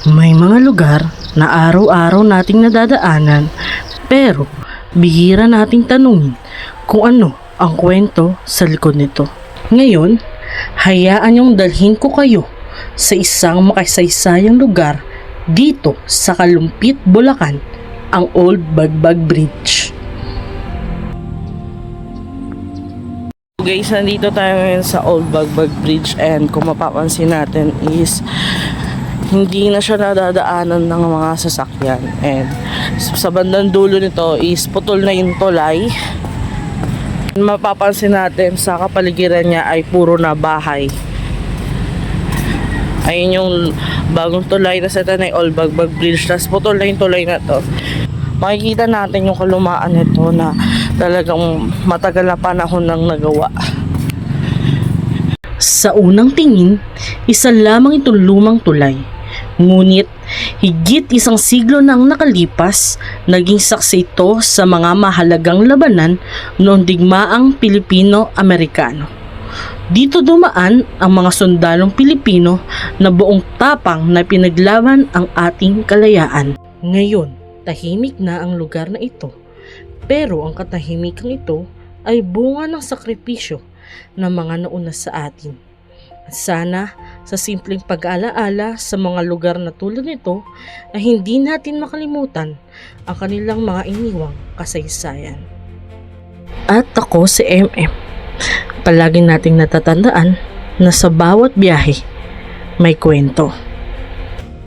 May mga lugar na araw-araw nating nadadaanan pero bihira nating tanungin kung ano ang kwento sa likod nito. Ngayon, hayaan niyong dalhin ko kayo sa isang makasaysayang lugar dito sa Kalumpit, Bulacan, ang Old Bagbag Bridge. Guys, nandito tayo ngayon sa Old Bagbag Bridge and kung mapapansin natin is hindi na siya nadadaanan ng mga sasakyan, and sa bandang dulo nito is putol na yung tulay. Mapapansin natin sa kapaligiran niya ay puro na bahay. Ayun yung bagong tulay na sa Tanay Old Bagbag Bridge, tas putol na yung tulay na to. Makikita natin yung kalumaan nito na talagang matagal na panahon nang nagawa. Sa unang tingin, isa lamang itong lumang tulay. Ngunit, higit isang siglo nang nakalipas, naging saksi ito sa mga mahalagang labanan noong digmaang Pilipino-Amerikano. Dito dumaan ang mga sundalong Pilipino na buong tapang na pinaglaban ang ating kalayaan. Ngayon, tahimik na ang lugar na ito, pero ang katahimikan ito ay bunga ng sakripisyo ng mga nauna sa atin. At sana sa simpleng pag-aalaala sa mga lugar na tulad nito ay hindi natin makalimutan ang kanilang mga iniwang kasaysayan. At ako si MM. Palagi nating natatandaan na sa bawat biyahe may kwento.